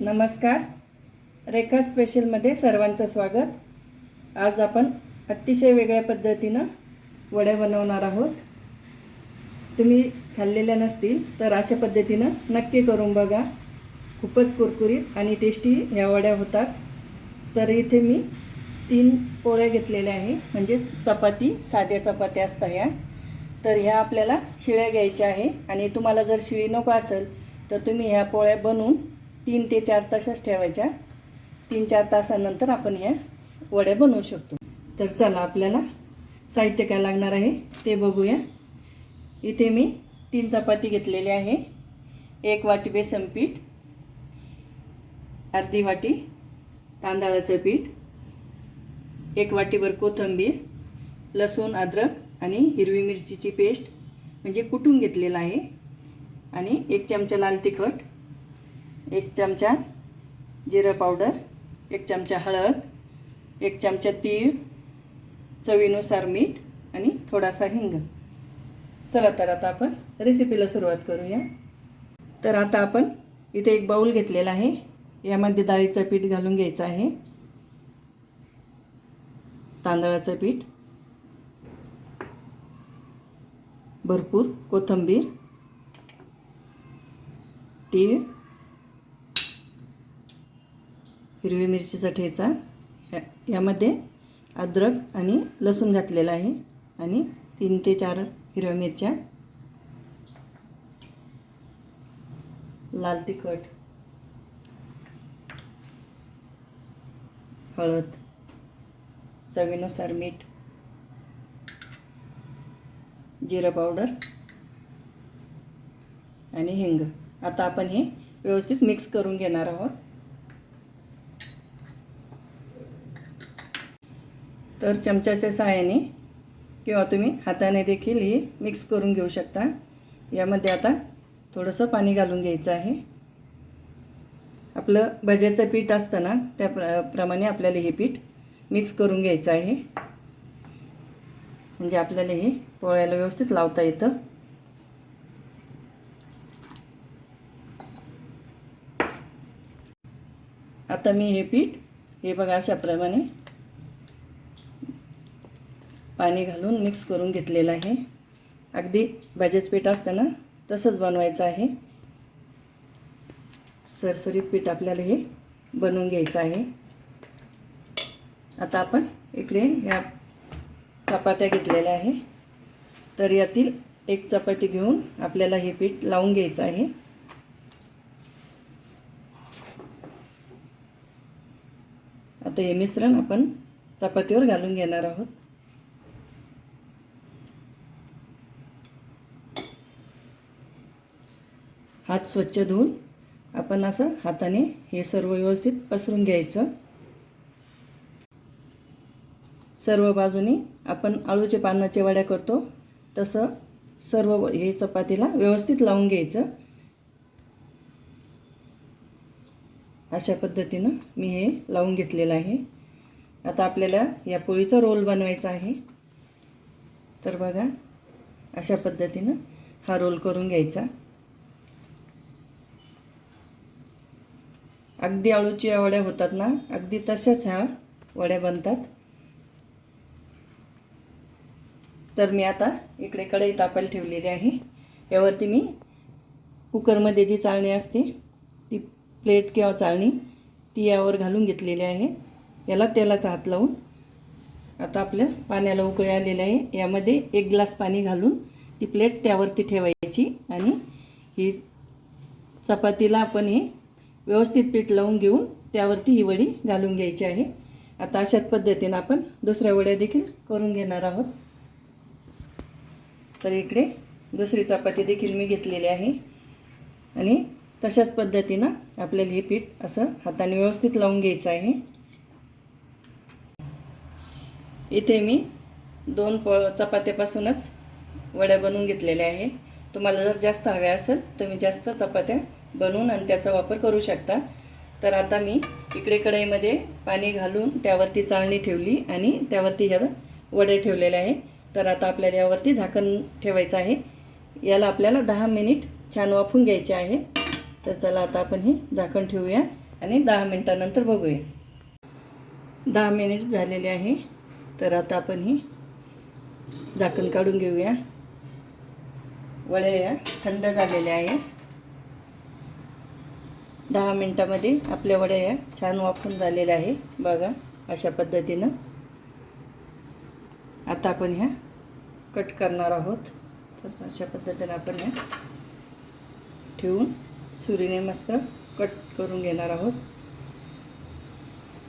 नमस्कार. रेखा स्पेशलमध्ये सर्वांचं स्वागत. आज आपण अतिशय वेगळ्या पद्धतीनं वड्या बनवणार आहोत. तुम्ही खाल्लेल्या नसतील तर अशा पद्धतीनं नक्की करून बघा. खूपच कुरकुरीत आणि टेस्टी ह्या वड्या होतात. तर इथे मी 3 पोळ्या घेतलेल्या आहे, म्हणजेच चपाती, साध्या चपात्या असतात ह्या. तर ह्या आपल्याला शिळ्या घ्यायच्या आहे आणि तुम्हाला जर शिळी नको असेल तर तुम्ही ह्या पोळ्या बनवून 3 ते 4 तासच ठेवायच्या. 3-4 तासानंतर आपण ह्या वड्या बनवू शकतो. तर चला आपल्याला साहित्य काय लागणार आहे ते बघूया. इथे मी 3 चपाती घेतलेली आहे. 1 वाटी बेसन पीठ, अर्धी वाटी तांदळाचं पीठ, 1 वाटीभर कोथिंबीर, लसूण, अद्रक आणि हिरवी मिरचीची पेस्ट म्हणजे कुटून घेतलेला आहे, आणि 1 चमचा लाल तिखट, 1 चमचा जिरा पावडर, 1 चमचा हळद, 1 चमचा तीळ, चवीनुसार मीठ आणि थोडासा हिंग. चला तर आता आपण रेसिपीला सुरुवात करूया. तर आता आपण इथे एक बाउल घेतलेला आहे. यामध्ये डाळीचं पीठ घालून घ्यायचं आहे, तांदळाचं पीठ, भरपूर कोथिंबीर, तीळ, हिरवी मिरचीचा ठेचा, यामध्ये अद्रक आणि लसूण घातलेला आहे, आणि 3 ते 4 हिरव्या मिरच्या, लाल तिखट, हळद, चवीनुसार मीठ, जिरा पावडर आणि हिंग. आता आपण हे व्यवस्थित मिक्स करून घेणार आहोत. तर चमच्याच्या सहाय्याने किंवा तुम्ही हाताने देखील हे मिक्स करून घेऊ शकता. यामध्ये आता थोडंसं पाणी घालून घ्यायचं आहे. आपलं भज्याचं पीठ असतं ना, त्याप्रमाणे आपल्याला हे पीठ मिक्स करून घ्यायचं आहे, म्हणजे आपल्याला हे पोळ्याला व्यवस्थित लावता येतं. आता मी हे पीठ हे बघा अशाप्रमाणे पाणी घालून मिक्स करून घेतलेलं आहे. अगदी भज्याचं पीठ असतं ना तसंच बनवायचं आहे. सरसरीत पीठ आपल्याला हे बनवून घ्यायचं आहे. आता आपण इकडे या चपात्या घेतलेल्या आहे. तर यातील 1 चपाती घेऊन आपल्याला हे पीठ लावून घ्यायचं आहे. आता हे मिश्रण आपण चपातीवर घालून घेणार आहोत. हात स्वच्छ धुवून आपण असं हाताने हे सर्व व्यवस्थित पसरून घ्यायचं. सर्व बाजूनी आपण आळूच्या पानाच्या वड्या करतो तसं सर्व हे चपातीला व्यवस्थित लावून घ्यायचं. अशा पद्धतीनं मी हे लावून घेतलेलं आहे. आता आपल्याला या पोळीचा रोल बनवायचा आहे. तर बघा अशा पद्धतीनं हा रोल करून घ्यायचा. अगदी आळूच्या वड्या होतात ना, अगदी तशाच ह्या वड्या बनतात. तर मी आता इकडे कढई तापायला ठेवलेली आहे. यावरती मी कुकरमध्ये जी चाळणी असते ती प्लेट किंवा चाळणी ती यावर घालून घेतलेली आहे. याला तेलाचा हात लावून आता आपल्या पाण्याला उकळी आलेली आहे. यामध्ये 1 ग्लास पाणी घालून ती प्लेट त्यावरती ठेवायची आणि ही चपातीला आपण हे व्यवस्थित पीठ लावून घेऊन त्यावरती ही वडी घालून घ्यायची आहे. आता अशाच पद्धतीनं आपण दुसऱ्या वड्या देखील करून घेणार आहोत. तर इकडे दुसरी चपाती देखील मी घेतलेली आहे आणि तशाच पद्धतीनं आपल्याला हे पीठ असं हाताने व्यवस्थित लावून घ्यायचं आहे. इथे मी 2 चपात्यापासूनच वड्या बनवून घेतलेल्या आहे. तुम्हाला जर जास्त हव्या असेल तुम्ही जास्त चपात्या बनवून आणि त्याचा वापर करू शकता. तर आता मी इकडे कढईमध्ये पाणी घालून त्यावरती चाळणी ठेवली आणि त्यावरती ह्या वड्या ठेवलेल्या आहे. तर आता आपल्याला यावरती झाकण ठेवायचं आहे. याला आपल्याला 10 मिनिट छान वाफून घ्यायचे आहे. तर चला आता आपण हे झाकण ठेवूया आणि 10 मिनटानंतर बघूया. 10 मिनिट झालेले आहे. तर आता आपण ही झाकण काढून घेऊया. वड्या या थंड झालेल्या आहे. 10 मिनटामध्ये आपल्या वड्या या छान वाफून झालेल्या आहे. बघा अशा पद्धतीनं. आता आपण ह्या कट करणार आहोत. तर अशा पद्धतीने आपण ह्या ठेवून सुरीने मस्त कट करून घेणार आहोत.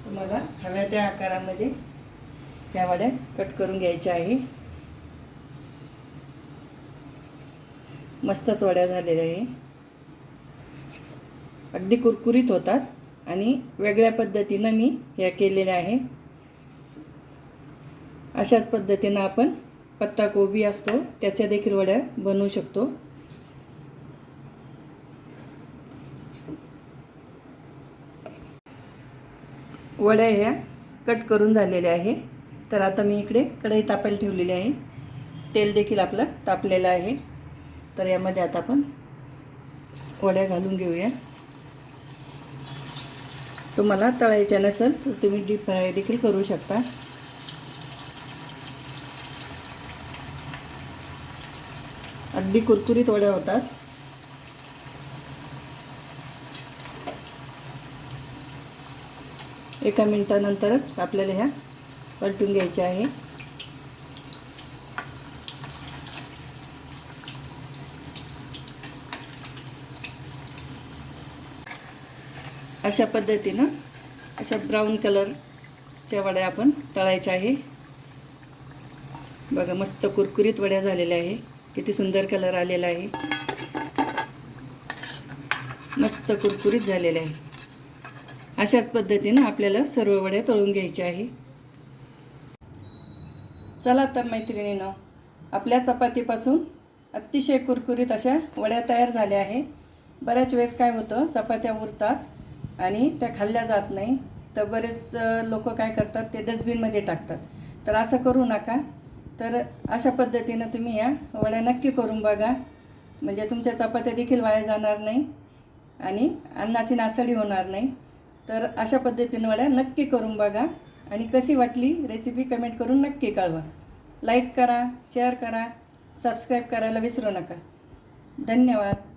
तुम्हाला हव्या त्या आकारामध्ये या वड्या कट करून घ्यायच्या आहे. मस्तच वड्या झालेल्या आहे. अगदी कुरकुरीत होतात आणि वेगळ्या पद्धतीनं मी या केलेल्या आहे. अशाच पद्धतीनं आपण पत्ताकोबी असतो त्याच्या देखील वड्या बनवू शकतो. वड्या ह्या कट करून झालेल्या आहे. तर आता मी इकडे कढई तापायला ठेवलेली आहे. तेल देखील आपलं तापलेलं आहे. तर यामध्ये आता आपण वड्या घालून घेऊया. तुम्हाला तळायच्या नसेल तर तुम्ही डीप फ्राय देखील करू शकता. अगदी कुरकुरीत वड्या होतात. एका मिनिटानंतरच आपल्याला ह्या पलटून घ्यायच्या आहे. अशा पद्धतीनं अशा ब्राऊन कलरच्या वड्या आपण तळायच्या आहे. बघा मस्त कुरकुरीत वड्या झालेल्या आहे. किती सुंदर कलर आलेला आहे. मस्त कुरकुरीत झालेल्या आहे. अशाच पद्धतीनं आपल्याला सर्व वड्या तळून घ्यायच्या आहे. चला तर मैत्रिणींनो, आपल्या चपातीपासून अतिशय कुरकुरीत अशा वड्या तयार झाल्या आहे. बऱ्याच वेळेस काय होतं, चपात्या उरतात आणि त्या खाल्ल्या जात नाही. तर बरेच लोक काय करतात, ते डस्टबिनमध्ये टाकतात. तर असं करू नका. तर अशा पद्धतीनं तुम्ही या वड्या नक्की करून बघा. म्हणजे तुमच्या चपात्या देखील वाया जाणार नाही आणि अन्नाची नासाडी होणार नाही. तर अशा पद्धतीनं वड्या नक्की करून बघा आणि कशी वाटली रेसिपी कमेंट करून नक्की कळवा. लाईक करा, शेअर करा, सबस्क्राईब करायला विसरू नका. धन्यवाद.